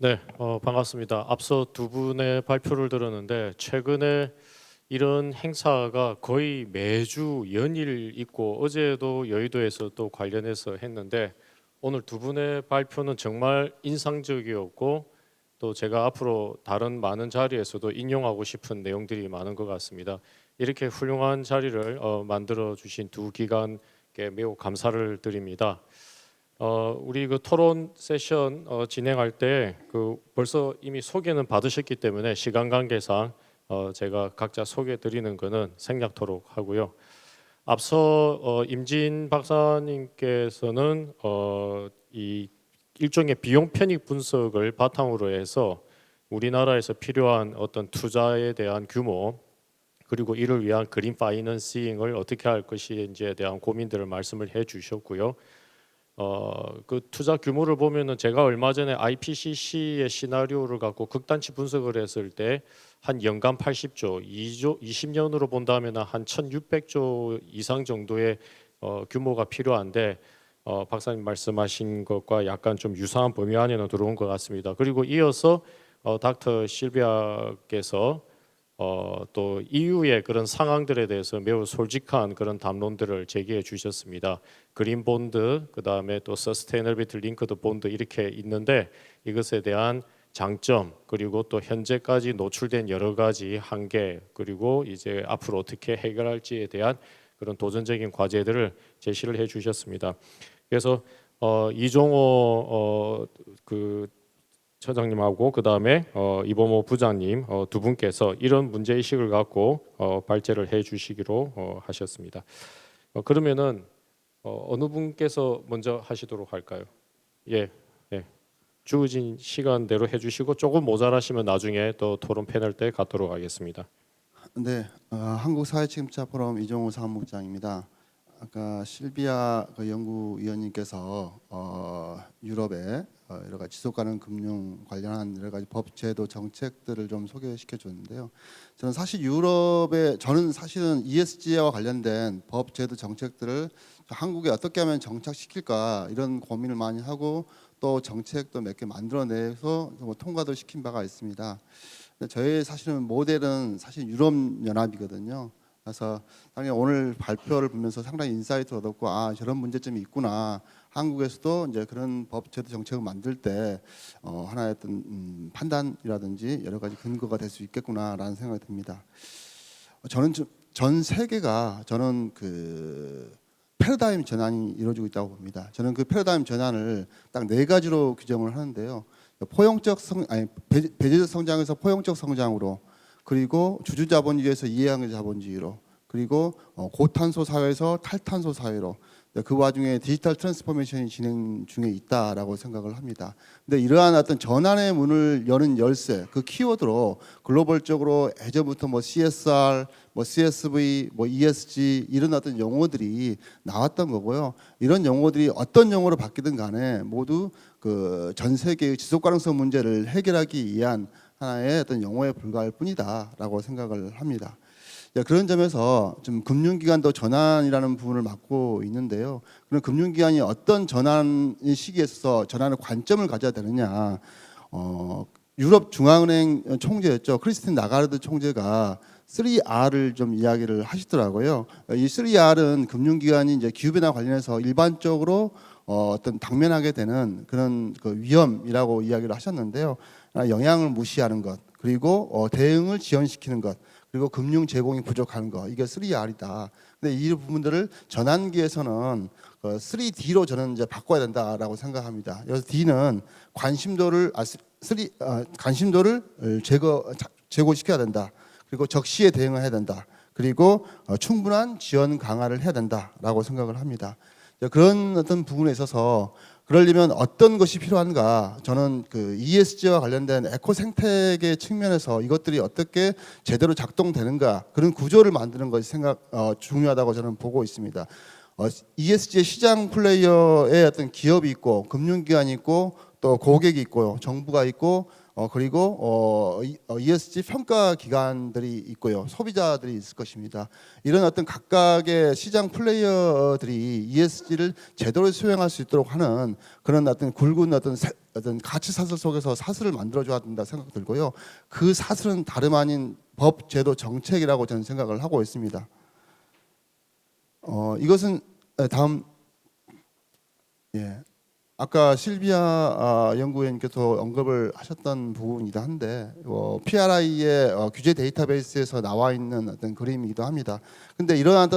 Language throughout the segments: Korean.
네, 반갑습니다. 앞서 두 분의 발표를 들었는데 최근에 이런 행사가 거의 매주 연일 있고 어제도 여의도에서 또 관련해서 했는데 오늘 두 분의 발표는 정말 인상적이었고 또 제가 앞으로 다른 많은 자리에서도 인용하고 싶은 내용들이 많은 것 같습니다. 이렇게 훌륭한 자리를 만들어 주신 두 기관께 매우 감사를 드립니다. 우리 그 토론 세션 진행할 때 벌써 이미 소개는 받으셨기 때문에 시간 관계상 제가 각자 소개 드리는 거는 생략토록 하고요. 앞서 임진 박사님께서는 이 일종의 비용 편익 분석을 바탕으로 해서 우리나라에서 필요한 어떤 투자에 대한 규모 그리고 이를 위한 그린 파이낸싱을 어떻게 할 것인지에 대한 고민들을 말씀을 해 주셨고요. 그 투자 규모를 보면은 제가 얼마 전에 IPCC의 시나리오를 갖고 극단치 분석을 했을 때 한 연간 80조, 20년으로 본다면 한 1,600조 이상 정도의 규모가 필요한데 박사님 말씀하신 것과 약간 좀 유사한 범위 안에는 들어온 것 같습니다. 그리고 이어서 닥터 실비아께서 또 EU의 그런 상황들에 대해서 매우 솔직한 그런 담론들을 제기해 주셨습니다. 그린 본드, 그 다음에 또 서스테이너비티 링크드 본드 이렇게 있는데 이것에 대한 장점 그리고 또 현재까지 노출된 여러 가지 한계 그리고 이제 앞으로 어떻게 해결할지에 대한 그런 도전적인 과제들을 제시를 해 주셨습니다. 그래서 이종호 그 처장님하고 그 다음에 이범호 부장님 두 분께서 이런 문제 의식을 갖고 발제를 해주시기로 하셨습니다. 그러면은 어느 분께서 먼저 하시도록 할까요? 예, 예. 주어진 시간대로 해주시고 조금 모자라시면 나중에 또 토론 패널 때 갖도록 하겠습니다. 네, 한국사회책임자 포럼 이종우 사무국장입니다. 아까 실비아 그 연구위원님께서 유럽의 여러 가지 지속 가능 금융 관련한 여러 가지 법 제도 정책들을 좀 소개시켜 줬는데요. 저는 사실은 ESG와 관련된 법 제도 정책들을 한국에 어떻게 하면 정착시킬까 이런 고민을 많이 하고 또 정책도 몇 개 만들어내서 통과도 시킨 바가 있습니다. 저희 사실은 모델은 사실 유럽 연합이거든요. 그래서 당연히 오늘 발표를 보면서 상당히 인사이트를 얻었고 저런 문제점이 있구나. 한국에서도 이제 그런 법 제도 정책을 만들 때 하나의 어떤 판단이라든지 여러 가지 근거가 될 수 있겠구나라는 생각이 듭니다. 저는 전 세계가 그 패러다임 전환이 이루어지고 있다고 봅니다. 저는 그 패러다임 전환을 딱 네 가지로 규정을 하는데요. 배제적 성장에서 포용적 성장으로, 그리고 주주자본주의에서 이해관계 자본주의로, 그리고 고탄소 사회에서 탈탄소 사회로, 그 와중에 디지털 트랜스포메이션이 진행 중에 있다라고 생각을 합니다. 근데 이러한 어떤 전환의 문을 여는 열쇠, 그 키워드로 글로벌적으로 예전부터 CSR, CSV, ESG 이런 어떤 용어들이 나왔던 거고요. 이런 용어들이 어떤 용어로 바뀌든 간에 모두 그 전 세계의 지속 가능성 문제를 해결하기 위한 하나의 어떤 용어에 불과할 뿐이다라고 생각을 합니다. 그런 점에서 좀 금융기관도 전환이라는 부분을 맡고 있는데요. 그런 금융기관이 어떤 전환 시기에 있어서 전환의 관점을 가져야 되느냐. 유럽 중앙은행 총재였죠. 크리스틴 나가르드 총재가 3R을 좀 이야기를 하시더라고요. 이 3R은 금융기관이 이제 기후변화 관련해서 일반적으로 어떤 당면하게 되는 그런 그 위험이라고 이야기를 하셨는데요. 영향을 무시하는 것, 그리고 대응을 지연시키는 것, 그리고 금융 제공이 부족한 거, 이게 3R이다. 근데 이 부분들을 전환기에서는 3D로 저는 이제 바꿔야 된다라고 생각합니다. 그래서 D는 관심도를 제고시켜야 된다. 그리고 적시에 대응을 해야 된다. 그리고 충분한 지원 강화를 해야 된다라고 생각을 합니다. 그런 어떤 부분에 있어서 그러려면 어떤 것이 필요한가? 저는 그 ESG와 관련된 에코 생태계 측면에서 이것들이 어떻게 제대로 작동되는가? 그런 구조를 만드는 것이 중요하다고 저는 보고 있습니다. ESG의 시장 플레이어의 어떤 기업이 있고 금융기관이 있고 또 고객이 있고요, 정부가 있고 그리고 ESG 평가 기관들이 있고요, 소비자들이 있을 것입니다. 이런 어떤 각각의 시장 플레이어들이 ESG를 제대로 수행할 수 있도록 하는 그런 어떤 굵은 어떤 가치 사슬 속에서 사슬을 만들어줘야 된다 생각 들고요. 그 사슬은 다름 아닌 법, 제도, 정책이라고 저는 생각을 하고 있습니다. 이것은 다음, 예. 아까 실비아 연구위원께서 언급을 하셨던 부분이기도 한데 PRI의 규제 데이터베이스에서 나와 있는 어떤 그림이기도 합니다. 근데 이런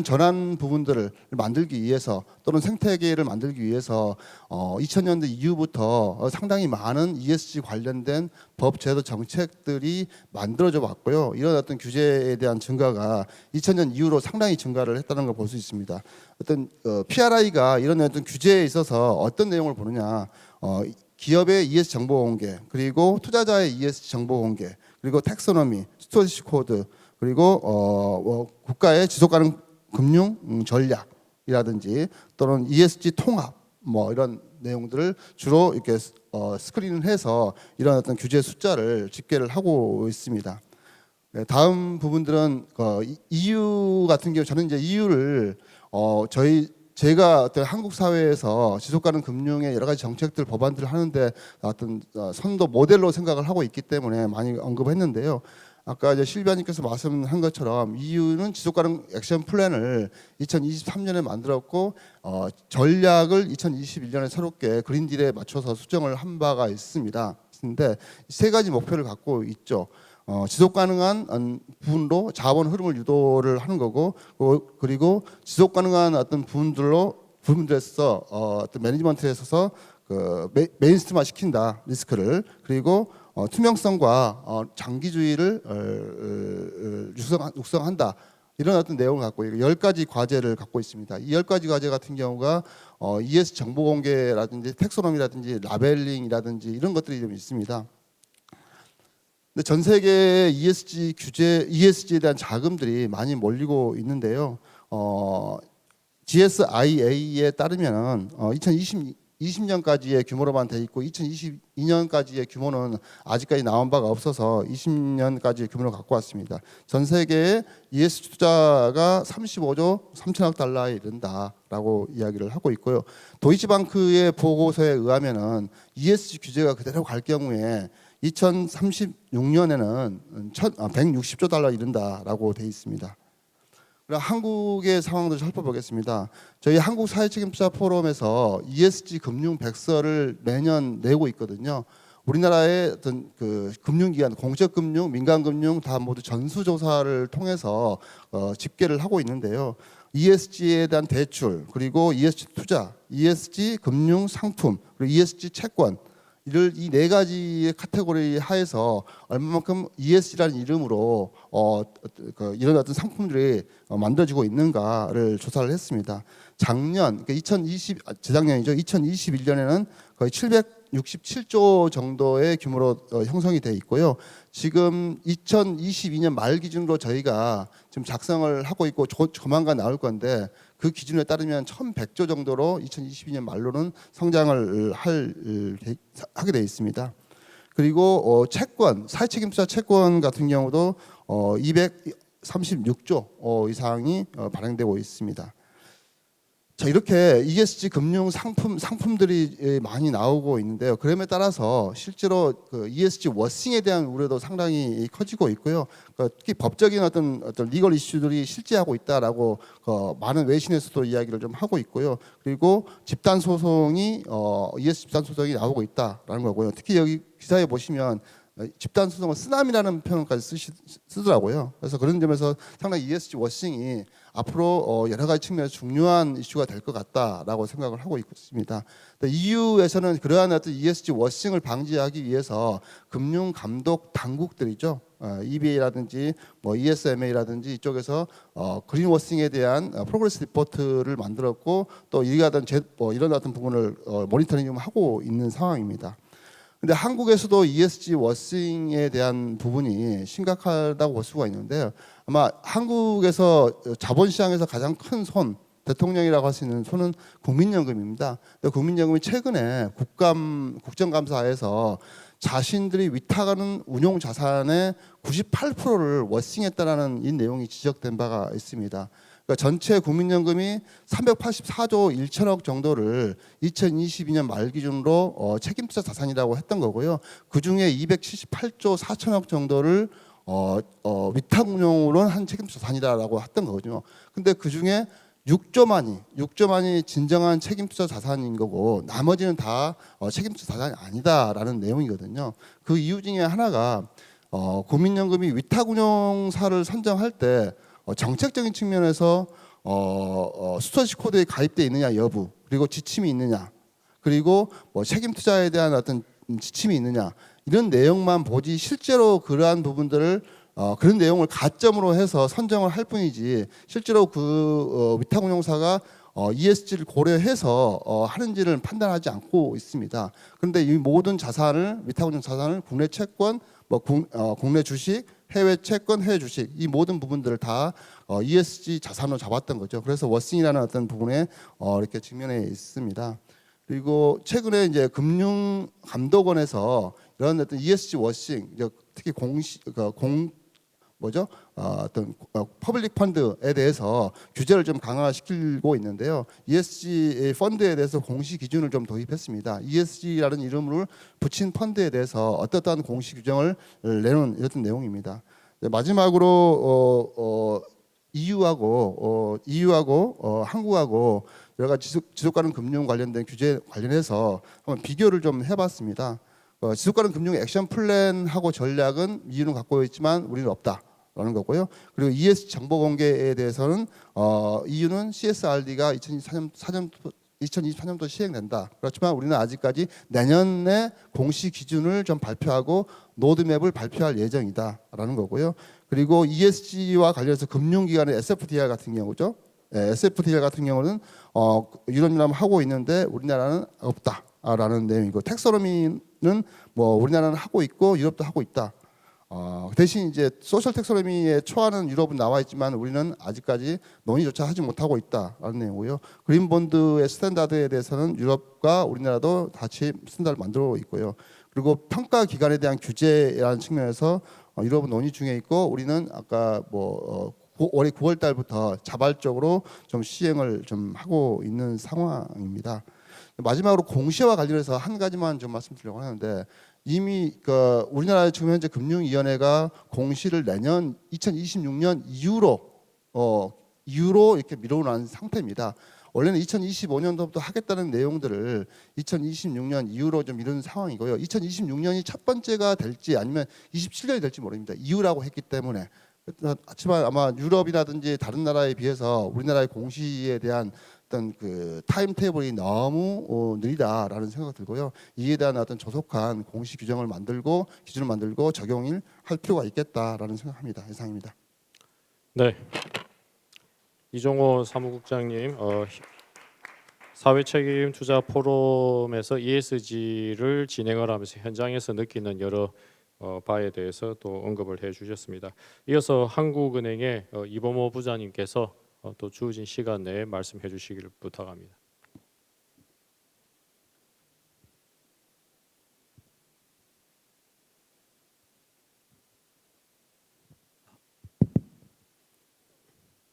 전환 부분들을 만들기 위해서 또는 생태계를 만들기 위해서 2000년대 이후부터 상당히 많은 ESG 관련된 법, 제도, 정책들이 만들어져 왔고요. 이런 어떤 규제에 대한 증가가 2000년 이후로 상당히 증가를 했다는 걸 볼 수 있습니다. 어떤 PRI가 이런 어떤 규제에 있어서 어떤 내용을 보느냐, 기업의 ESG 정보 공개, 그리고 투자자의 ESG 정보 공개, 그리고 텍소노미, 스튜어디십 코드, 그리고 국가의 지속 가능 금융 전략이라든지 또는 ESG 통합 이런 내용들을 주로 이렇게 스크린을 해서 이런 어떤 규제 숫자를 집계를 하고 있습니다. 네, 다음 부분들은 EU 같은 경우 저는 이제 EU를 제가 어떤 한국 사회에서 지속 가능 금융의 여러 가지 정책들, 법안들을 하는데 어떤 선도 모델로 생각을 하고 있기 때문에 많이 언급했는데요. 아까 이제 실비아님께서 말씀한 것처럼 EU는 지속 가능 액션 플랜을 2023년에 만들었고 전략을 2021년에 새롭게 그린딜에 맞춰서 수정을 한 바가 있습니다. 근데 세 가지 목표를 갖고 있죠. 지속 가능한 부분으로 자원 흐름을 유도를 하는 거고, 그리고 지속 가능한 어떤 부분들에서 어떤 매니지먼트에 있어서 메인스트림화 시킨다, 리스크를. 그리고 투명성과 장기주의를 육성한다. 이런 어떤 내용을 갖고 10가지 과제를 갖고 있습니다. 이 10가지 과제 같은 경우가 ESG 정보 공개라든지 텍소노미라든지 라벨링이라든지 이런 것들이 좀 있습니다. 근데 전 세계 ESG ESG에 대한 자금들이 많이 몰리고 있는데요. GSIA에 따르면 2020년까지의 규모로만 돼 있고 2022년까지의 규모는 아직까지 나온 바가 없어서 20년까지의 규모를 갖고 왔습니다. 전 세계의 ESG 투자가 35조 3천억 달러에 이른다라고 이야기를 하고 있고요. 도이치방크의 보고서에 의하면은 ESG 규제가 그대로 갈 경우에 2036년에는 160조 달러 이른다라고 돼 있습니다. 그럼 한국의 상황도 살펴보겠습니다. 저희 한국 사회책임자 포럼에서 ESG 금융 백서를 매년 내고 있거든요. 우리나라의 어떤 금융기관, 공적금융, 민간금융 다 모두 전수조사를 통해서 집계를 하고 있는데요. ESG에 대한 대출, 그리고 ESG 투자, ESG 금융 상품, 그리고 ESG 채권, 이 네 가지의 카테고리 하에서 얼마만큼 ESG라는 이름으로 이런 어떤 상품들이 만들어지고 있는가를 조사를 했습니다. 재작년이죠. 2021년에는 거의 767조 정도의 규모로 형성이 돼 있고요. 지금 2022년 말 기준으로 저희가 지금 작성을 하고 있고 조만간 나올 건데 그 기준에 따르면 1,100조 정도로 2022년 말로는 성장을 하게 돼 있습니다. 그리고 채권, 사회책임자 채권 같은 경우도 236조 이상이 발행되고 있습니다. 자, 이렇게 ESG 금융 상품들이 많이 나오고 있는데요. 그럼에 따라서 실제로 ESG 워싱에 대한 우려도 상당히 커지고 있고요. 특히 법적인 어떤 리걸 이슈들이 실제하고 있다라고 많은 외신에서도 이야기를 좀 하고 있고요. 그리고 집단 소송이 ESG 집단 소송이 나오고 있다라는 거고요. 특히 여기 기사에 보시면 집단 소송은 쓰나미라는 표현까지 쓰더라고요. 그래서 그런 점에서 상당히 ESG 워싱이 앞으로 여러 가지 측면에서 중요한 이슈가 될 것 같다라고 생각을 하고 있습니다. EU에서는 그러한 어떤 ESG 워싱을 방지하기 위해서 금융 감독 당국들이죠. EBA라든지 ESMA라든지 이쪽에서 그린 워싱에 대한 프로그레스 리포트를 만들었고 또 이런 어떤 부분을 모니터링 하고 있는 상황입니다. 근데 한국에서도 ESG 워싱에 대한 부분이 심각하다고 볼 수가 있는데요. 아마 한국에서 자본시장에서 가장 큰 손, 대통령이라고 할 수 있는 손은 국민연금입니다. 국민연금이 최근에 국정감사에서 자신들이 위탁하는 운용 자산의 98%를 워싱했다라는 이 내용이 지적된 바가 있습니다. 그러니까 전체 국민연금이 384조 1천억 정도를 2022년 말 기준으로 책임투자 자산이라고 했던 거고요. 그 중에 278조 4천억 정도를 위탁운용으로 한 책임투자 자산이라고 했던 거거든요. 근데 그 중에 6조만이 진정한 책임투자 자산인 거고 나머지는 다 책임투자 자산이 아니다라는 내용이거든요. 그 이유 중에 하나가 국민연금이 위탁운용사를 선정할 때 정책적인 측면에서 스튜어드십 코드에 가입돼 있느냐 여부, 그리고 지침이 있느냐, 그리고 뭐 책임 투자에 대한 어떤 지침이 있느냐, 이런 내용만 보지 실제로 그러한 부분들을 그런 내용을 가점으로 해서 선정을 할 뿐이지 실제로 그 위탁운용사가 ESG를 고려해서 하는지를 판단하지 않고 있습니다. 그런데 이 모든 자산을 위탁운용 자산을 국내 채권, 국내 주식, 해외 채권, 해외 주식 이 모든 부분들을 다 ESG 자산으로 잡았던 거죠. 그래서 워싱이라는 어떤 부분에 이렇게 직면해 있습니다. 그리고 최근에 이제 금융감독원에서 이런 어떤 ESG 워싱, 특히 어떤 퍼블릭 펀드에 대해서 규제를 좀 강화시키고 있는데요. ESG 펀드에 대해서 공시 기준을 좀 도입했습니다. ESG라는 이름을 붙인 펀드에 대해서 어떠한 공시 규정을 내놓은 이런 내용입니다. 마지막으로 EU하고 한국하고 여러 가지 지속가능 금융 관련된 규제 관련해서 한번 비교를 좀 해봤습니다. 지속가능 금융 액션 플랜하고 전략은 EU는 갖고 있지만 우리는 없다라는 거고요. 그리고 ESG 정보 공개에 대해서는 EU는 CSRD가 2024년도 시행된다. 그렇지만 우리는 아직까지 내년에 공시 기준을 좀 발표하고 로드맵을 발표할 예정이다라는 거고요. 그리고 ESG와 관련해서 금융기관의 SFDR 같은 경우죠. SFDR 같은 경우는 유럽연합 하고 있는데 우리나라는 없다라는 내용이고, 텍소노미는 뭐 우리나라는 하고 있고 유럽도 하고 있다. 대신 이제 소셜 텍소노미에 초안은 유럽은 나와 있지만 우리는 아직까지 논의조차 하지 못하고 있다라는 내용이고요. 그린본드의 스탠다드에 대해서는 유럽과 우리나라도 같이 스탠다드를 만들어 있고요. 그리고 평가 기관에 대한 규제라는 측면에서 유럽은 논의 중에 있고 우리는 아까 올해 9월 달부터 자발적으로 좀 시행을 좀 하고 있는 상황입니다. 마지막으로 공시와 관련해서 한 가지만 좀 말씀드리려고 하는데, 이미 우리나라 지금 현재 금융위원회가 공시를 내년 2026년 이후로 이렇게 밀어놓은 상태입니다. 원래는 2025년도부터 하겠다는 내용들을 2026년 이후로 좀 미루는 상황이고요. 2026년이 첫 번째가 될지 아니면 27년이 될지 모릅니다. 이후라고 했기 때문에. 하지만 아마 유럽이라든지 다른 나라에 비해서 우리나라의 공시에 대한 어떤 그 타임 테이블이 너무 느리다라는 생각이 들고요. 이에 대한 어떤 조속한 공시 규정을 만들고 기준을 만들고 적용을 할 필요가 있겠다라는 생각합니다. 이상입니다. 네, 이종호 사무국장님, 사회책임 투자 포럼에서 ESG를 진행을 하면서 현장에서 느끼는 여러 바에 대해서 또 언급을 해주셨습니다. 이어서 한국은행의 이범호 부장님께서 또 주어진 시간 내에 말씀해 주시기를 부탁합니다.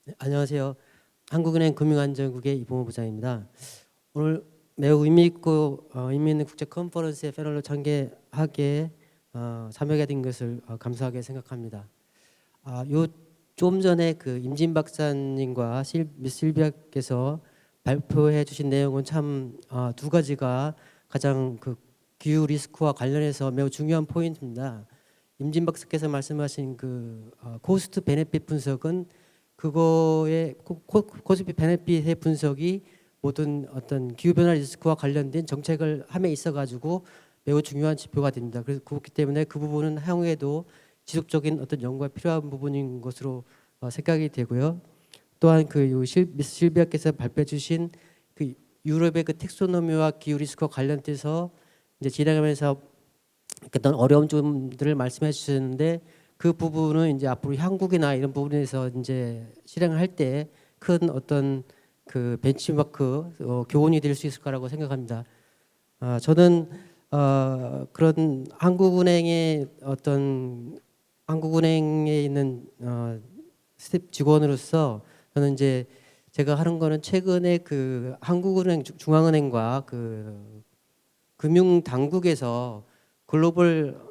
네, 안녕하세요. 한국은행 금융안전국의 이봉호 부장입니다. 오늘 매우 의미 있고 있는 국제 컨퍼런스에 패널로 참가하게 참여하게 된 것을 감사하게 생각합니다. 요 좀 전에 그 임진 박사님과 실비아께서 발표해 주신 내용은 참 두 가지가 가장 그 기후 리스크와 관련해서 매우 중요한 포인트입니다. 임진 박사께서 말씀하신 그 코스트 베네핏 분석은 그거의 코스트 베네핏의 분석이 모든 어떤 기후 변화 리스크와 관련된 정책을 함에 있어 가지고 매우 중요한 지표가 됩니다. 그래서 그렇기 때문에 그 부분은 향후에도 지속적인 어떤 연구가 필요한 부분인 것으로 생각이 되고요. 또한 그 실비아께서 발표해 주신 그 유럽의 그 텍소노미와 기후 리스크와 관련돼서 이제 진행하면서 어떤 어려운 점들을 말씀해 주셨는데, 그 부분은 이제 앞으로 한국이나 이런 부분에서 이제 실행을 할 때 큰 어떤 그 벤치마크 교훈이 될 수 있을 거라고 생각합니다. 저는 그런 한국은행의 어떤 한국은행에 있는 스텝 직원으로서 저는 이제 제가 하는 거는 최근에 그 한국은행 중앙은행과 그 금융 당국에서 글로벌적으로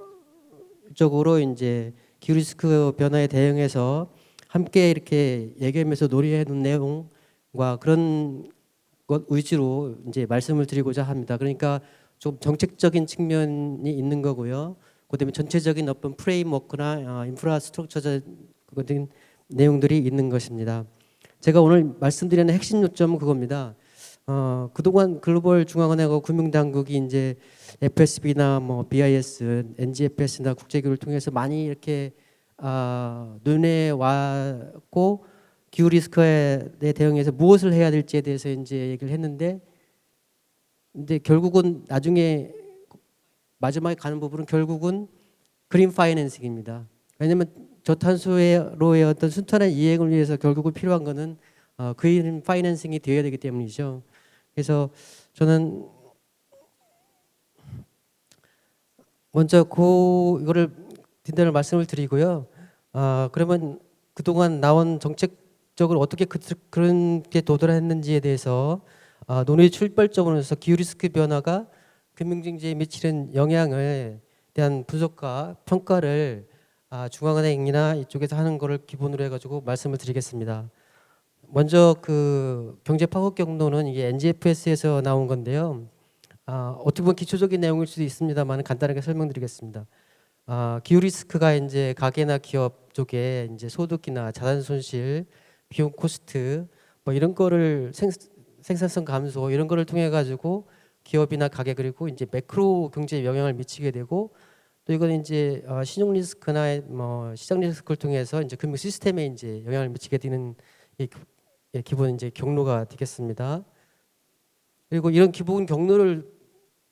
이제 기후 리스크 변화에 대응해서 함께 이렇게 얘기하면서 논의해 놓은 내용과 그런 것 위주로 이제 말씀을 드리고자 합니다. 그러니까 좀 정책적인 측면이 있는 거고요. 그다음에 전체적인 어떤 프레임워크나 인프라스트럭처적인 내용들이 있는 것입니다. 제가 오늘 말씀드리는 핵심 요점은 그겁니다. 그동안 글로벌 중앙은행하고 금융당국이 이제 FSB나 뭐 BIS, NGFS나 국제기구를 통해서 많이 이렇게 논의해 왔고 기후 리스크에 대응해서 무엇을 해야 될지에 대해서 이제 얘기를 했는데, 근데 결국은 나중에 마지막에 가는 부분은 결국은 그린 파이낸싱입니다. 왜냐하면 저탄소로의 어떤 순탄한 이행을 위해서 결국은 필요한 거는 그린 파이낸싱이 되어야 되기 때문이죠. 그래서 저는 먼저 이거를 딘대로 말씀을 드리고요. 그러면 그동안 나온 정책적으로 어떻게 그런 게 도달했는지에 대해서 논의 출발점으로서 기후 리스크 변화가 금융경제에 미치는 영향에 대한 분석과 평가를 중앙은행이나 이쪽에서 하는 거를 기본으로 해가지고 말씀을 드리겠습니다. 먼저 그 경제 파급 경로는 이게 NGFS에서 나온 건데요. 어떻게 보면 기초적인 내용일 수도 있습니다만 간단하게 설명드리겠습니다. 기후 리스크가 이제 가게나 기업 쪽에 이제 소득이나 자산 손실, 비용 코스트 뭐 이런 거를 생산성 감소 이런 거를 통해 가지고 기업이나 가게 그리고 이제 매크로 경제에 영향을 미치게 되고, 또 이건 이제 신용 리스크나 뭐 시장 리스크를 통해서 이제 금융 시스템에 이제 영향을 미치게 되는 기본 이제 경로가 되겠습니다. 그리고 이런 기본 경로를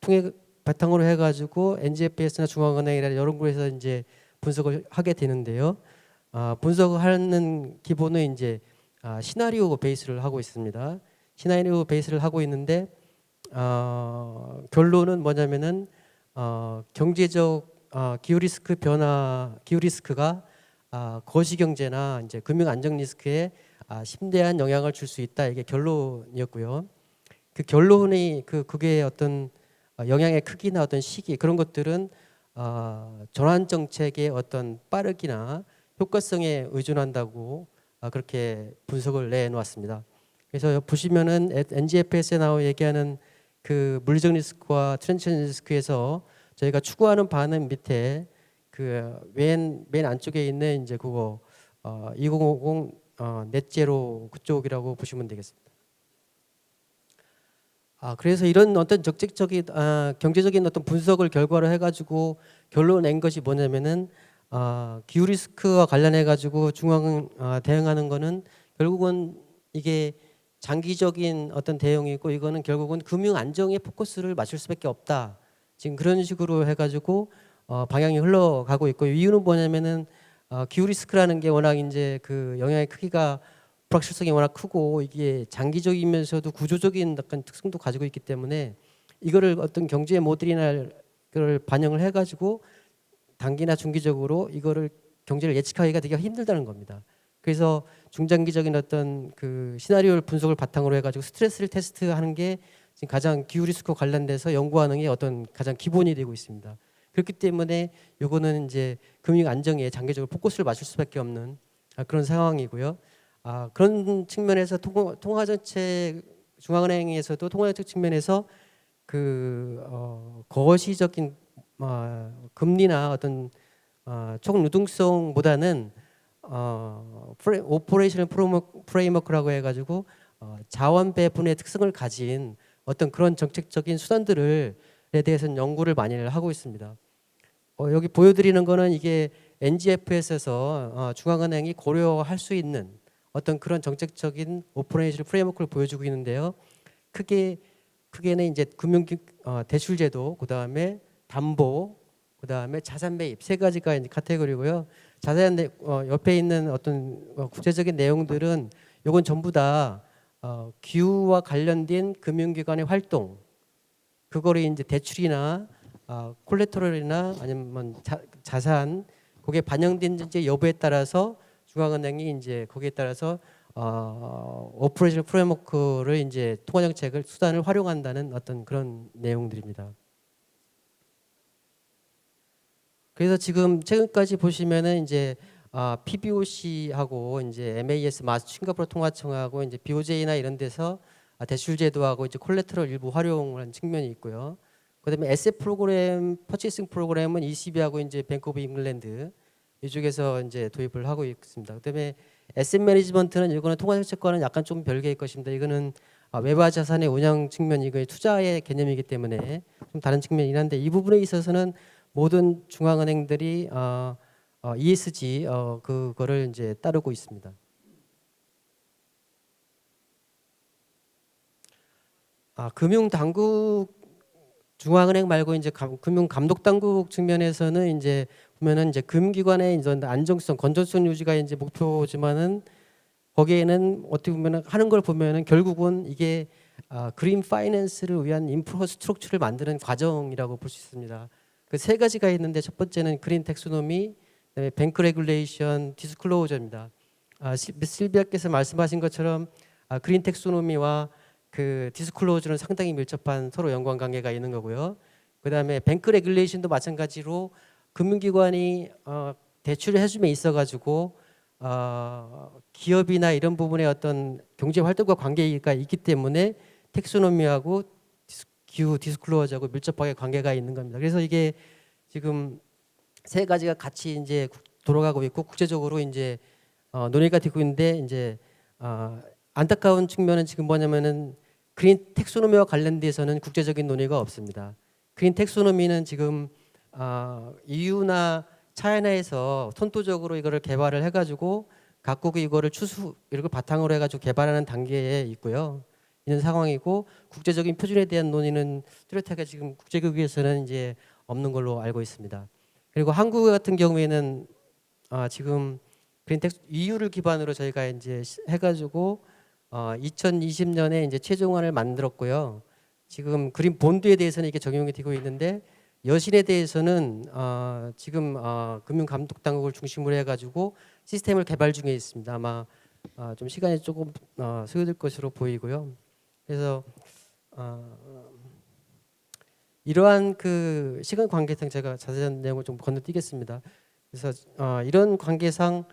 통해 바탕으로 해가지고 NGFS나 중앙은행이나 이런 곳에서 이제 분석을 하게 되는데요. 분석을 하는 기본은 이제 시나리오 베이스를 하고 있습니다. 시나리오 베이스를 하고 있는데 결론은 뭐냐면은 경제적 기후 리스크가 거시 경제나 이제 금융 안정 리스크에 심대한 영향을 줄 수 있다. 이게 결론이었고요. 그 결론이 그게 어떤 영향의 크기나 어떤 시기 그런 것들은 전환 정책의 어떤 빠르기나 효과성에 의존한다고 그렇게 분석을 내놓았습니다. 그래서 보시면은 NGFS에 나와 얘기하는 그 물리적 리스크와 트랜지션 리스크에서 저희가 추구하는 바는 밑에 그 맨 안쪽에 있는 이제 그거 2050 넷제로 그쪽이라고 보시면 되겠습니다. 그래서 이런 어떤 적극적인 경제적인 어떤 분석을 결과로 해가지고 결론 낸 것이 뭐냐면은 기후 리스크와 관련해 가지고 중앙은 대응하는 거는 결국은 이게 장기적인 어떤 대응이고, 이거는 결국은 금융 안정에 포커스를 맞출 수밖에 없다. 지금 그런 식으로 해가지고 방향이 흘러가고 있고, 이유는 뭐냐면은 기후 리스크라는 게 워낙 이제 그 영향의 크기가 불확실성이 워낙 크고 이게 장기적이면서도 구조적인 약간 특성도 가지고 있기 때문에 이거를 어떤 경제 모델이나 그걸 반영을 해가지고 단기나 중기적으로 이거를 경제를 예측하기가 되게 힘들다는 겁니다. 그래서 중장기적인 어떤 그 시나리오 분석을 바탕으로 해가지고 스트레스를 테스트하는 게 지금 가장 기후 리스크 관련돼서 연구하는 게 어떤 가장 기본이 되고 있습니다. 그렇기 때문에 요거는 이제 금융 안정에 장기적으로 포커스를 맞출 수밖에 없는 그런 상황이고요. 그런 측면에서 통화정책 중앙은행에서도 통화정책 측면에서 그 거시적인 금리나 어떤 총 유동성보다는 오퍼레이션 프레임워크라고 해가지고 자원 배분의 특성을 가진 어떤 그런 정책적인 수단들에 대해서는 연구를 많이 하고 있습니다. 여기 보여드리는 거는 이게 NGFS에서 중앙은행이 고려할 수 있는 어떤 그런 정책적인 오퍼레이션 프레임워크를 보여주고 있는데요. 크게는 이제 금융 대출제도, 그 다음에 담보, 그 다음에 자산 매입 세 가지가 이제 카테고리고요. 자세한 옆에 있는 어떤 구체적인 내용들은 요건 전부 다 기후와 관련된 금융기관의 활동, 그거를 이제 대출이나 콜레테럴이나 아니면 자산 그게 반영된지 여부에 따라서 중앙은행이 이제 거기에 따라서 오퍼레이션 프레임워크를 이제 통화 정책을 수단을 활용한다는 어떤 그런 내용들입니다. 그래서 지금 최근까지 보시면은 이제 PBOC하고 이제 MAS 싱가포르 통화청하고 이제 BOJ나 이런 데서 대출 제도하고 이제 콜레테럴 일부 활용하는 측면이 있고요. 그다음에 SF 프로그램, 퍼체이싱 프로그램은 ECB하고 이제 뱅크 오브 잉글랜드 이쪽에서 이제 도입을 하고 있습니다. 그다음에 에셋 매니지먼트는 이거는 통화정책과는 약간 좀 별개의 것입니다. 이거는 외화 자산의 운영 측면이고 투자의 개념이기 때문에 좀 다른 측면이긴 한데 이 부분에 있어서는 모든 중앙은행들이 ESG 그거를 이제 따르고 있습니다. 금융 당국 중앙은행 말고 이제 금융 감독 당국 측면에서는 이제 보면은 이제 금기관의 이제 안정성, 건전성 유지가 이제 목표지만은 거기에는 어떻게 보면은 하는 걸 보면은 결국은 이게 그린 파이낸스를 위한 인프라스트럭처를 만드는 과정이라고 볼 수 있습니다. 그 세 가지가 있는데 첫 번째는 그린 텍소노미, 그다음에 뱅크 레귤레이션, 디스클로저입니다. 실비아께서 말씀하신 것처럼 그린 텍소노미와 그 디스클로저는 상당히 밀접한 서로 연관 관계가 있는 거고요. 그다음에 뱅크 레귤레이션도 마찬가지로 금융기관이 대출을 해줌에 있어가지고 기업이나 이런 부분의 어떤 경제 활동과 관계가 있기 때문에 텍소노미하고 기후 디스클로저하고 밀접하게 관계가 있는 겁니다. 그래서 이게 지금 세 가지가 같이 이제 돌아가고 있고 국제적으로 이제 논의가 되고 있는데 이제 안타까운 측면은 지금 뭐냐면은 그린 텍소노미와 관련돼서는 국제적인 논의가 없습니다. 그린 텍소노미는 지금 EU나 차이나에서 선도적으로 이거를 개발을 해가지고 각국이 이거를 이걸 바탕으로 해가지고 개발하는 단계에 있고요. 있는 상황이고 국제적인 표준에 대한 논의는 뚜렷하게 지금 국제기구에서는 이제 없는 걸로 알고 있습니다. 그리고 한국 같은 경우에는 지금 그린텍스 EU를 기반으로 저희가 이제 해가지고 2020년에 이제 최종안을 만들었고요. 지금 그린 본드에 대해서는 이게 적용이 되고 있는데 여신에 대해서는 지금 금융감독 당국을 중심으로 해가지고 시스템을 개발 중에 있습니다. 아마 좀 시간이 조금 소요될 것으로 보이고요. 그래서 이러한 그 시간 관계상 제가 자세한 내용을 좀 건너뛰겠습니다. 그래서 이런 관계상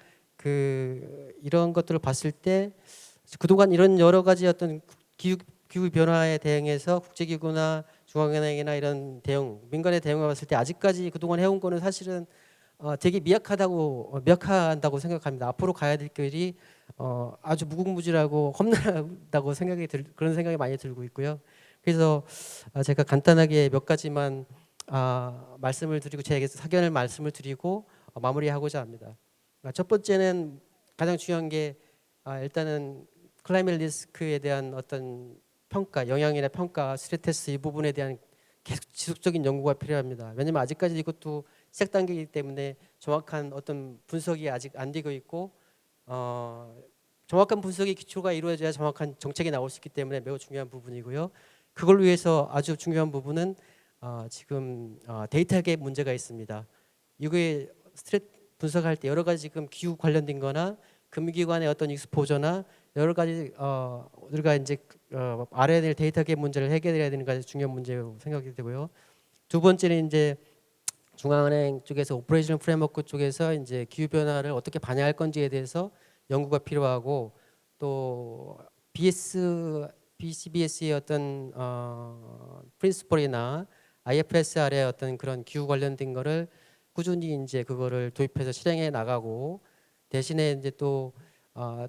이런 것들을 봤을 때 그동안 이런 여러 가지 어떤 기후 변화에 대응해서 국제기구나 중앙은행이나 이런 대응, 민간의 대응을 봤을 때 아직까지 그동안 해온 거는 사실은 되게 미약하다고 생각합니다. 앞으로 가야 될 길이 아주 무궁무진하고 험난하다고 그런 생각이 많이 들고 있고요. 그래서 제가 간단하게 몇 가지만 말씀을 드리고 제 사견을 말씀을 드리고 마무리하고자 합니다. 첫 번째는 가장 중요한 게 일단은 클라이밋 리스크에 대한 어떤 평가, 영향이나 평가, 스트레스 이 부분에 대한 계속 지속적인 연구가 필요합니다. 왜냐하면 아직까지 이것도 시작 단계이기 때문에 정확한 어떤 분석이 아직 안 되고 있고 정확한 분석의 기초가 이루어져야 정확한 정책이 나올 수 있기 때문에 매우 중요한 부분이고요. 그걸 위해서 아주 중요한 부분은 지금 데이터계 문제가 있습니다. 이거에 분석할 때 여러 가지 지금 기후 관련된 거나 금융기관의 어떤 익스포저나 여러 가지 우리가 이제 알아야 될 데이터계 문제를 해결해야 되는 것이 중요한 문제로 생각이 되고요. 두 번째는 이제 중앙은행 쪽에서 오퍼레이션 프레임워크 쪽에서 이제 기후 변화를 어떻게 반영할 건지에 대해서 연구가 필요하고 또 BCBS의 어떤 프린시플이나 IFSR의 어떤 그런 기후 관련된 거를 꾸준히 이제 그거를 도입해서 실행해 나가고 대신에 이제 또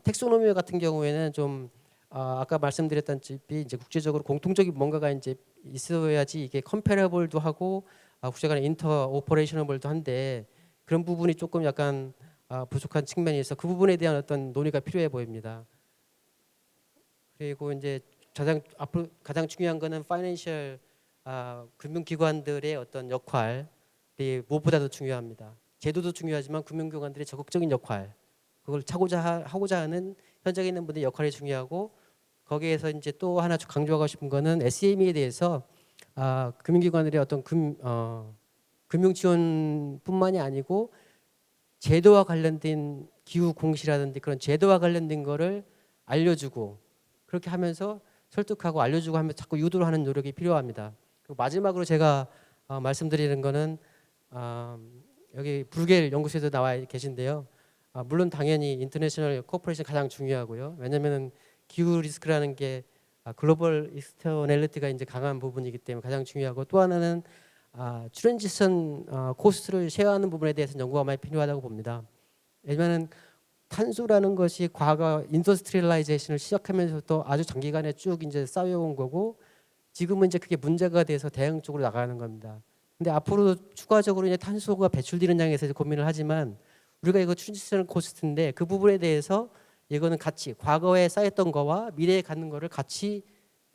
텍소노미 같은 경우에는 좀 아까 말씀드렸다시피 이제 국제적으로 공통적인 뭔가가 이제 있어야지 이게 컴패러블도 하고 국제간의 인터 오퍼레이셔너블도 한데 그런 부분이 조금 약간 부족한 측면이 있어 그 부분에 대한 어떤 논의가 필요해 보입니다. 그리고 이제 앞으로 가장 중요한 거는 파이낸셜 금융기관들의 어떤 역할이 무엇보다도 중요합니다. 제도도 중요하지만 금융기관들의 적극적인 역할 그걸 하고자 하는 현장에 있는 분들의 역할이 중요하고 거기에서 이제 또 하나 강조하고 싶은 거는 SME에 대해서 금융기관들의 어떤 금융 지원뿐만이 아니고 제도와 관련된 기후 공시라든지 그런 제도와 관련된 거를 알려주고 그렇게 하면서 설득하고 알려주고 하면서 자꾸 유도를 하는 노력이 필요합니다. 그리고 마지막으로 제가 말씀드리는 거는 여기 브루겔 연구소에도 나와 계신데요. 물론 당연히 인터내셔널 코퍼레이션 가장 중요하고요. 왜냐하면 기후 리스크라는 게 글로벌 익스터널리티가 이제 강한 부분이기 때문에 가장 중요하고 또 하나는 트랜지션 코스트를 쉐어하는 부분에 대해서는 연구가 많이 필요하다고 봅니다. 왜냐하면 탄소라는 것이 과거 인더스트리얼라이제이션을 시작하면서부터 아주 장기간에 쭉 이제 쌓여온 거고 지금은 이제 그게 문제가 돼서 대응 쪽으로 나가는 겁니다. 근데 앞으로 추가적으로 이제 탄소가 배출되는 양에서 이제 고민을 하지만 우리가 이거 트랜지션 코스트인데 그 부분에 대해서 이거는 같이 과거에 쌓였던 거와 미래에 갖는 거를 같이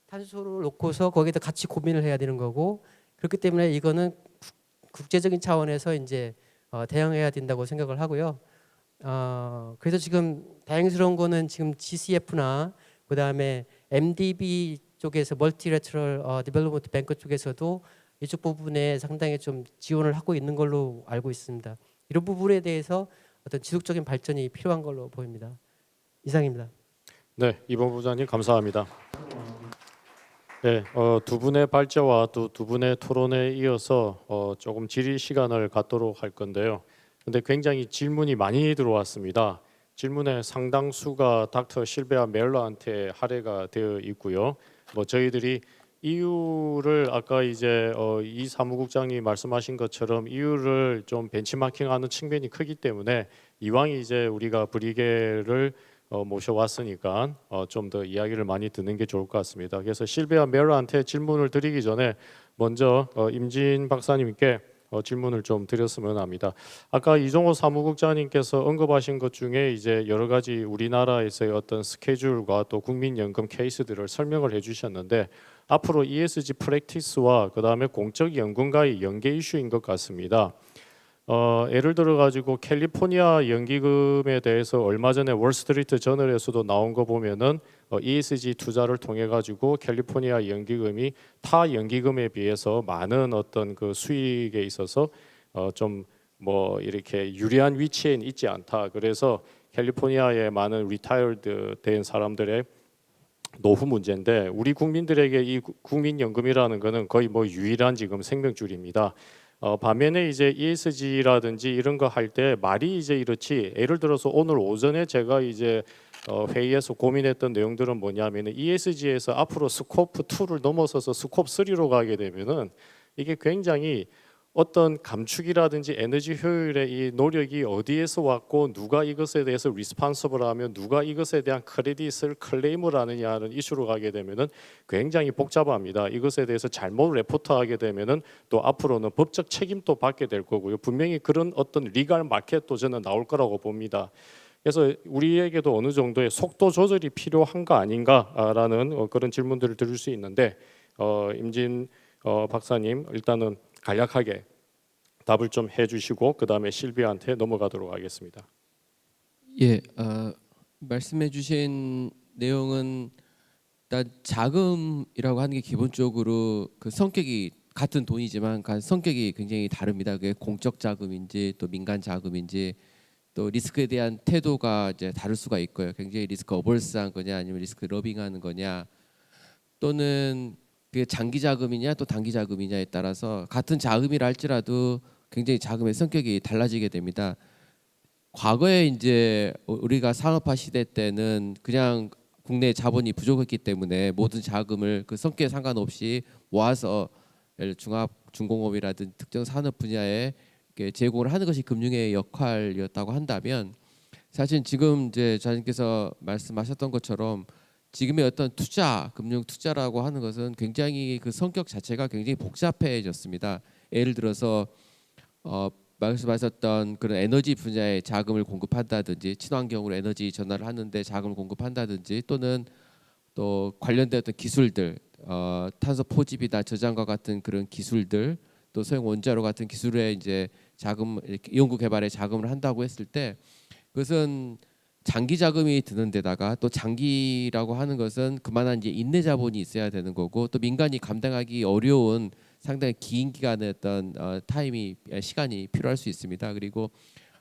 탄소를 놓고서 거기에다 같이 고민을 해야 되는 거고 그렇기 때문에 이거는 국제적인 차원에서 이제 대응해야 된다고 생각을 하고요. 그래서 지금 다행스러운 거는 지금 GCF나 그다음에 MDB 쪽에서 멀티래터럴 디벨롭먼트 뱅크 쪽에서도 이쪽 부분에 상당히 좀 지원을 하고 있는 걸로 알고 있습니다. 이런 부분에 대해서 어떤 지속적인 발전이 필요한 걸로 보입니다. 이상입니다. 네, 이번 부장님 감사합니다. 네, 두 분의 발제와 또 두 분의 토론에 이어서 조금 질의 시간을 갖도록 할 건데요. 근데 굉장히 질문이 많이 들어왔습니다. 질문의 상당수가 닥터 실베아 멜러한테 할애가 되어 있고요. 뭐 저희들이 이유를 아까 이제 이 사무국장이 말씀하신 것처럼 이유를 좀 벤치마킹하는 측면이 크기 때문에 이왕 이제 우리가 브리게를 모셔왔으니까 좀 더 이야기를 많이 듣는 게 좋을 것 같습니다. 그래서 실베아 멜러한테 질문을 드리기 전에 먼저 임진 박사님께 질문을 좀 드렸으면 합니다. 아까 이종호 사무국장님께서 언급하신 것 중에 이제 여러 가지 우리나라에서의 어떤 스케줄과 또 국민연금 케이스들을 설명을 해주셨는데 앞으로 ESG 프랙티스와 그 다음에 공적연금과의 연계 이슈인 것 같습니다. 예를 들어 가지고 캘리포니아 연기금에 대해서 얼마 전에 월스트리트 저널에서도 나온 거 보면은 ESG 투자를 통해 가지고 캘리포니아 연기금이 타 연기금에 비해서 많은 어떤 그 수익에 있어서 좀 뭐 이렇게 유리한 위치에 있지 않다. 그래서 캘리포니아의 많은 리타이어드 된 사람들의 노후 문제인데 우리 국민들에게 이 국민연금이라는 거는 거의 뭐 유일한 지금 생명줄입니다. 반면에 이제 ESG라든지 이런 거 할 때 말이 이제 이렇지 예를 들어서 오늘 오전에 제가 이제 회의에서 고민했던 내용들은 뭐냐면은 ESG에서 앞으로 스코프 2를 넘어서서 스코프 3로 가게 되면은 이게 굉장히 어떤 감축이라든지 에너지 효율의 이 노력이 어디에서 왔고 누가 이것에 대해서 리스폰서블하면 누가 이것에 대한 크레딧을 클레임을 하느냐는 이슈로 가게 되면은 굉장히 복잡합니다. 이것에 대해서 잘못 레포트하게 되면은 또 앞으로는 법적 책임도 받게 될 거고요. 분명히 그런 어떤 리갈 마켓도 저는 나올 거라고 봅니다. 그래서 우리에게도 어느 정도의 속도 조절이 필요한 거 아닌가라는 그런 질문들을 드릴 수 있는데 임진 박사님 일단은 간략하게 답을 좀 해주시고 그 다음에 실비아한테 넘어가도록 하겠습니다. 예, 말씀해주신 내용은 일단 자금이라고 하는 게 기본적으로 그 성격이 같은 돈이지만 성격이 굉장히 다릅니다. 그게 공적 자금인지 또 민간 자금인지 또 리스크에 대한 태도가 이제 다를 수가 있고요. 굉장히 리스크 어벌스한 거냐 아니면 리스크 러빙하는 거냐 또는 그게 장기 자금이냐 또 단기 자금이냐에 따라서 같은 자금이라 할지라도 굉장히 자금의 성격이 달라지게 됩니다. 과거에 이제 우리가 산업화 시대 때는 그냥 국내 자본이 부족했기 때문에 모든 자금을 그 성격에 상관없이 모아서 중합 중공업이라든 특정 산업 분야에 제공을 하는 것이 금융의 역할이었다고 한다면 사실 지금 이제 자님께서 말씀하셨던 것처럼 지금의 어떤 투자, 금융 투자라고 하는 것은 굉장히 그 성격 자체가 굉장히 복잡해졌습니다. 예를 들어서 말씀하셨던 그런 에너지 분야에 자금을 공급한다든지 친환경으로 에너지 전환을 하는데 자금을 공급한다든지 또는 또 관련된 어떤 기술들, 탄소 포집이나 저장과 같은 그런 기술들, 또 소형 원자로 같은 기술에 이제 자금 이렇게 연구 개발에 자금을 한다고 했을 때 그것은 장기 자금이 드는 데다가 또 장기라고 하는 것은 그만한 이제 인내 자본이 있어야 되는 거고 또 민간이 감당하기 어려운 상당히 긴 기간의 어떤 시간이 필요할 수 있습니다. 그리고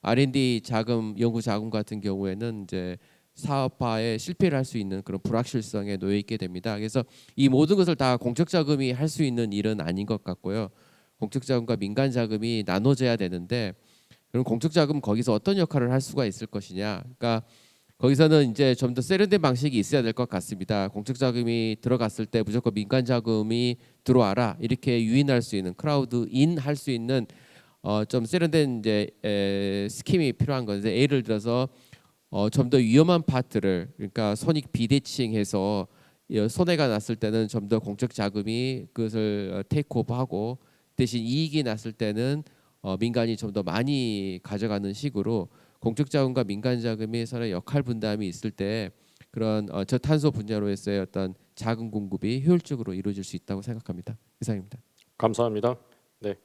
R&D 자금, 연구 자금 같은 경우에는 이제 사업화에 실패를 할 수 있는 그런 불확실성에 놓여 있게 됩니다. 그래서 이 모든 것을 다 공적 자금이 할 수 있는 일은 아닌 것 같고요. 공적 자금과 민간 자금이 나눠져야 되는데 그럼 공적 자금 거기서 어떤 역할을 할 수가 있을 것이냐? 그러니까 거기서는 이제 좀 더 세련된 방식이 있어야 될 것 같습니다. 공적 자금이 들어갔을 때 무조건 민간 자금이 들어와라 이렇게 유인할 수 있는 크라우드 인 할 수 있는 좀 세련된 이제 스킴이 필요한 건데 예를 들어서 좀 더 위험한 파트를 그러니까 손익 비대칭해서 손해가 났을 때는 좀 더 공적 자금이 그것을 테이크오버하고 대신 이익이 났을 때는 민간이 좀 더 많이 가져가는 식으로 공적 자금과 민간 자금이 서로 역할 분담이 있을 때 그런 저탄소 분야로서의 어떤 자금 공급이 효율적으로 이루어질 수 있다고 생각합니다. 이상입니다. 감사합니다. 네.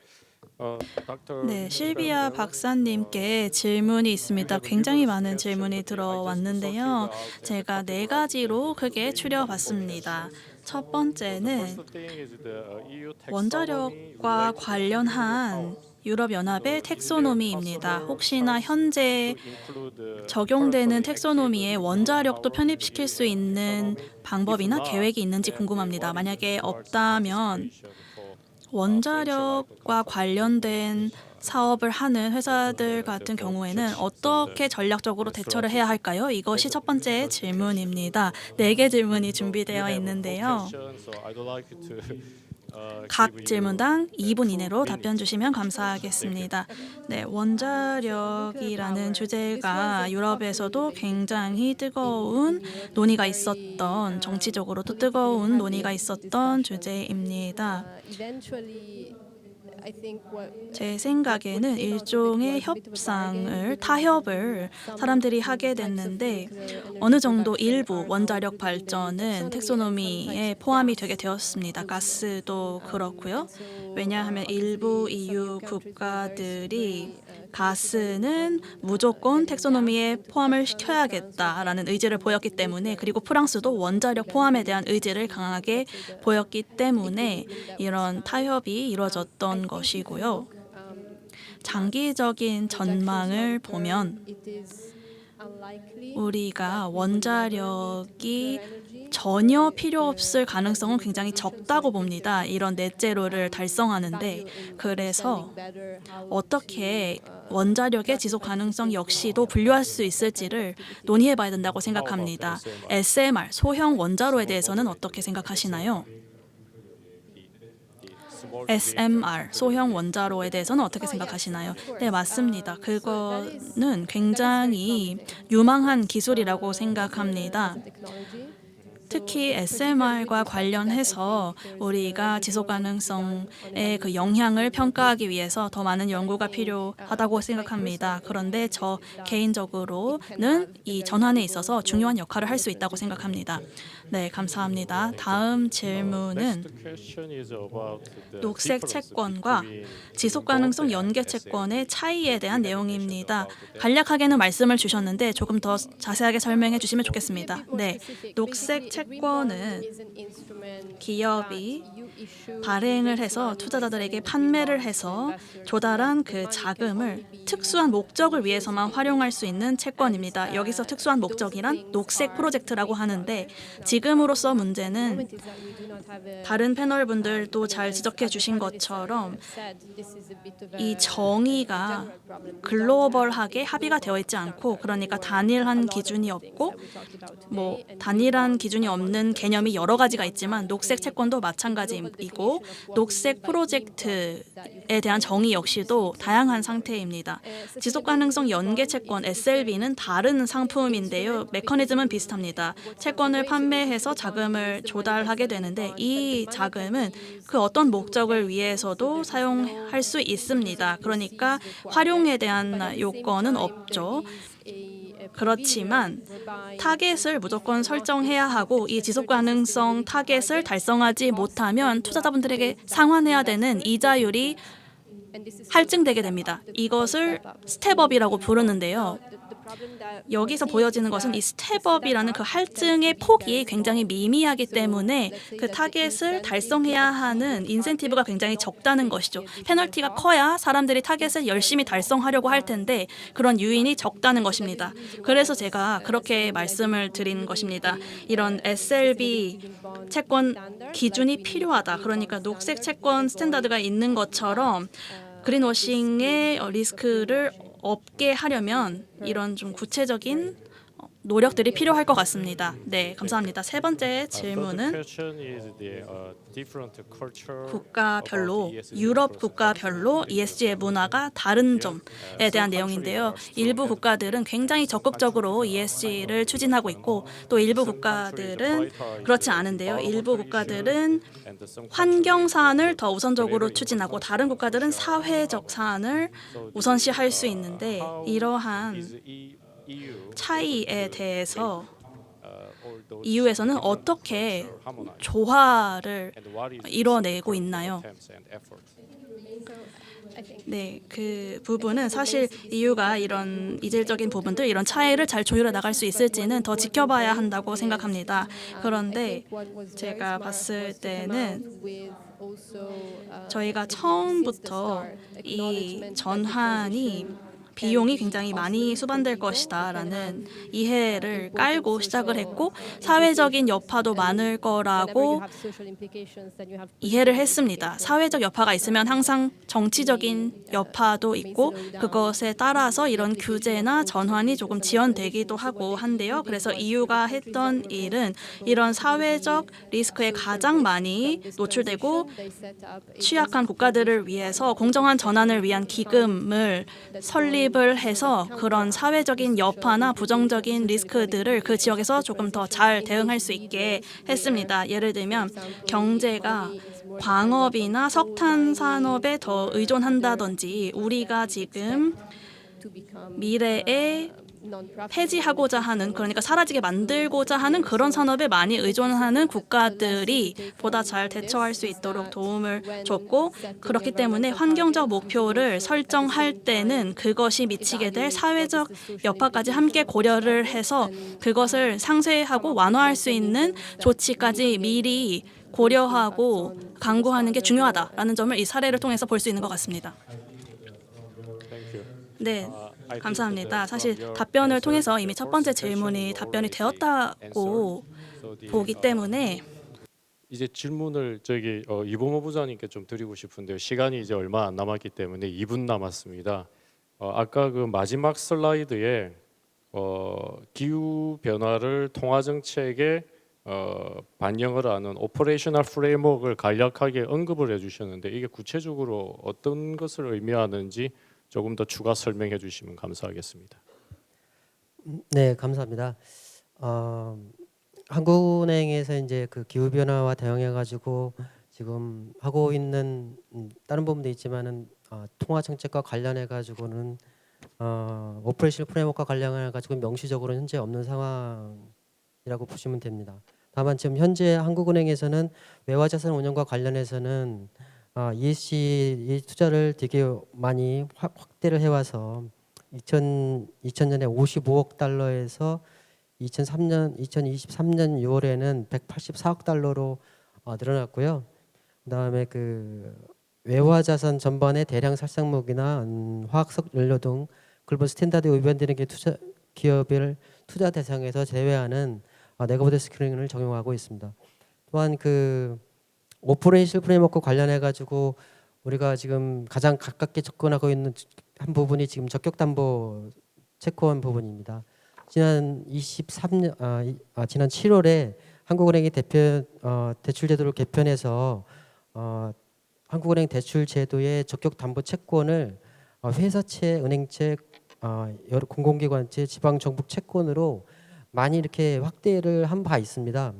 네, 실비아 박사님께 질문이 있습니다. 굉장히 많은 질문이 들어왔는데요. 제가 4가지로 크게 추려봤습니다. 첫 번째는 원자력과 관련한 유럽연합의 텍소노미입니다. 혹시나 현재 적용되는 텍소노미에 원자력도 편입시킬 수 있는 방법이나 계획이 있는지 궁금합니다. 만약에 없다면 원자력과 관련된 사업을 하는 회사들 같은 경우에는 어떻게 전략적으로 대처를 해야 할까요? 이것이 첫 번째 질문입니다. 4개 질문이 준비되어 있는데요. 각 질문당 2분 이내로 답변 주시면 감사하겠습니다. 네, 원자력이라는 주제가 유럽에서도 굉장히 뜨거운 논의가 있었던, 정치적으로도 뜨거운 논의가 있었던 주제입니다. 제 생각에는 일종의 타협을 사람들이 하게 됐는데 어느 정도 일부 원자력 발전은 텍소노미에 포함이 되게 되었습니다. 가스도 그렇고요. 왜냐하면 일부 EU 국가들이 가스는 무조건 텍소노미에 포함을 시켜야겠다라는 의지를 보였기 때문에 그리고 프랑스도 원자력 포함에 대한 의지를 강하게 보였기 때문에 이런 타협이 이루어졌던 것이고요. 장기적인 전망을 보면 우리가 원자력이 전혀 필요 없을 가능성은 굉장히 적다고 봅니다. 이런 넷제로를 달성하는데 그래서 어떻게 원자력의 지속 가능성 역시도 분류할 수 있을지를 논의해봐야 된다고 생각합니다. SMR, 소형 원자로에 대해서는 어떻게 생각하시나요? SMR, 소형 원자로에 대해서는 어떻게 생각하시나요? 네, 맞습니다. 그거는 굉장히 유망한 기술이라고 생각합니다. 특히 SMR과 관련해서 우리가 지속 가능성의 그 영향을 평가하기 위해서 더 많은 연구가 필요하다고 생각합니다. 그런데 저 개인적으로는 이 전환에 있어서 중요한 역할을 할 수 있다고 생각합니다. 네, 감사합니다. 다음 질문은 녹색 채권과 지속 가능성 연계 채권의 차이에 대한 내용입니다. 간략하게는 말씀을 주셨는데 조금 더 자세하게 설명해 주시면 좋겠습니다. 네, 녹색 채권은 기업이 발행을 해서 투자자들에게 판매를 해서 조달한 그 자금을 특수한 목적을 위해서만 활용할 수 있는 채권입니다. 여기서 특수한 목적이란 녹색 프로젝트라고 하는데 지금으로서 문제는 다른 패널 분들도 잘 지적해 주신 것처럼 이 정의가 글로벌하게 합의가 되어 있지 않고 그러니까 단일한 기준이 없고 단일한 기준이 없는 개념이 여러 가지가 있지만 녹색 채권도 마찬가지이고 녹색 프로젝트에 대한 정의 역시도 다양한 상태입니다. 지속가능성 연계 채권 SLB는 다른 상품인데요. 메커니즘은 비슷합니다. 채권을 판매해서 자금을 조달하게 되는데 이 자금은 그 어떤 목적을 위해서도 사용할 수 있습니다. 그러니까 활용에 대한 요건은 없죠. 그렇지만 타겟을 무조건 설정해야 하고 이 지속가능성 타겟을 달성하지 못하면 투자자분들에게 상환해야 되는 이자율이 할증되게 됩니다. 이것을 스텝업이라고 부르는데요. 여기서 보여지는 것은 이 스텝업이라는 그 할증의 폭이 굉장히 미미하기 때문에 그 타겟을 달성해야 하는 인센티브가 굉장히 적다는 것이죠. 페널티가 커야 사람들이 타겟을 열심히 달성하려고 할 텐데 그런 유인이 적다는 것입니다. 그래서 제가 그렇게 말씀을 드린 것입니다. 이런 SLB 채권 기준이 필요하다. 그러니까 녹색 채권 스탠다드가 있는 것처럼 그린워싱의 리스크를 없게 하려면 이런 좀 구체적인 노력들이 필요할 것 같습니다. 네, 감사합니다. 세 번째 질문은 국가별로, 유럽 국가별로 ESG의 문화가 다른 점에 대한 내용인데요. 일부 국가들은 굉장히 적극적으로 ESG를 추진하고 있고 또 일부 국가들은 그렇지 않은데요. 일부 국가들은 환경 사안을 더 우선적으로 추진하고 다른 국가들은 사회적 사안을 우선시할 수 있는데 이러한 차이에 대해서 EU에서는 어떻게 조화를 이뤄내고 있나요? 네, 그 부분은 사실 EU가 이런 이질적인 부분들, 이런 차이를 잘 조율해 나갈 수 있을지는 더 지켜봐야 한다고 생각합니다. 그런데 제가 봤을 때는 저희가 처음부터 이 전환이 비용이 굉장히 많이 수반될 것이다라는 이해를 깔고 시작을 했고 사회적인 여파도 많을 거라고 이해를 했습니다. 사회적 여파가 있으면 항상 정치적인 여파도 있고 그것에 따라서 이런 규제나 전환이 조금 지연되기도 하고 한데요. 그래서 EU가 했던 일은 이런 사회적 리스크에 가장 많이 노출되고 취약한 국가들을 위해서 공정한 전환을 위한 기금을 설립을 해서 그런 사회적인 여파나 부정적인 리스크들을 그 지역에서 조금 더 잘 대응할 수 있게 했습니다. 예를 들면 경제가 광업이나 석탄 산업에 더 의존한다든지 우리가 지금 미래에 폐지하고자 하는 그러니까 사라지게 만들고자 하는 그런 산업에 많이 의존하는 국가들이 보다 잘 대처할 수 있도록 도움을 줬고 그렇기 때문에 환경적 목표를 설정할 때는 그것이 미치게 될 사회적 여파까지 함께 고려를 해서 그것을 상쇄하고 완화할 수 있는 조치까지 미리 고려하고 강구하는 게 중요하다라는 점을 이 사례를 통해서 볼 수 있는 것 같습니다. 네. 감사합니다. 사실 답변을 통해서 이미 첫 번째 질문이 답변이 되었다고 보기 때문에 이제 질문을 이봉호 부장님께 좀 드리고 싶은데요. 시간이 이제 얼마 안 남았기 때문에 2분 남았습니다. 아까 그 마지막 슬라이드에 기후 변화를 통화 정책에 반영을 하는 오퍼레이셔널 프레임워크를 간략하게 언급을 해주셨는데 이게 구체적으로 어떤 것을 의미하는지 조금 더 추가 설명해 주시면 감사하겠습니다. 네, 감사합니다. 한국은행에서 이제 그 기후 변화와 대응해 가지고 지금 하고 있는 다른 부분도 있지만은 통화 정책과 관련해 가지고는 오퍼레이션 프레임워크와 관련해 가지고 명시적으로 현재 없는 상황이라고 보시면 됩니다. 다만 지금 현재 한국은행에서는 외화 자산 운용과 관련해서는 ESG 투자를 되게 많이 확대를 해와서 2000년에 55억 달러에서 2023년 6월에는 184억 달러로 늘어났고요. 그다음에 그 외화 자산 전반의 대량 살상목이나 화학석 연료 등 글로벌 스탠다드에 위반되는 게 기업을 투자 대상에서 제외하는 네거티브 스크린을 적용하고 있습니다. 또한 그 오퍼레이션 프레임워크 관련해 가지고 우리가 지금 가장 가깝게 접근하고 있는 한 부분이 지금 적격 담보 채권 부분입니다. 지난 7월에 한국은행이 대출 제도를 개편해서 한국은행 대출 제도의 적격 담보 채권을 회사채, 은행채, 여러 공공기관채, 지방 정부 채권으로 많이 이렇게 확대를 한 바 있습니다.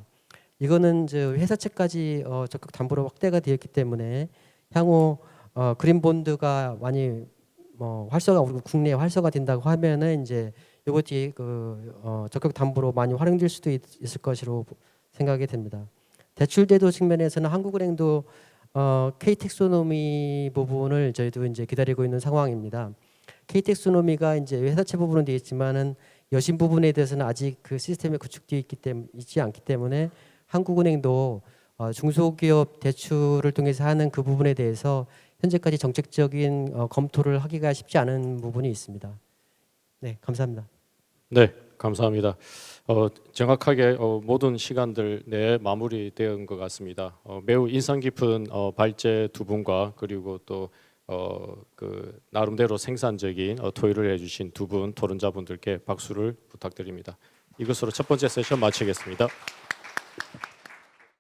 이거는 이제 회사채까지 적극 담보로 확대가 되었기 때문에 향후 그린 본드가 많이 우리 국내에 활성화된다고 하면은 이제 이것이 적극 담보로 많이 활용될 수도 있을 것으로 생각이 됩니다. 대출제도 측면에서는 한국은행도 K 텍소노미 부분을 저희도 이제 기다리고 있는 상황입니다. KT엑소노미가 이제 회사채 부분은 되어 있지만은 여신 부분에 대해서는 아직 그 시스템에 구축되어 있지 않기 때문에 한국은행도 중소기업 대출을 통해서 하는 그 부분에 대해서 현재까지 정책적인 검토를 하기가 쉽지 않은 부분이 있습니다. 네, 감사합니다. 네, 감사합니다. 정확하게 모든 시간들 내 마무리된 것 같습니다. 매우 인상 깊은 발제 두 분과 그리고 또 그 나름대로 생산적인 토의를 해주신 두 분 토론자분들께 박수를 부탁드립니다. 이것으로 첫 번째 세션 마치겠습니다.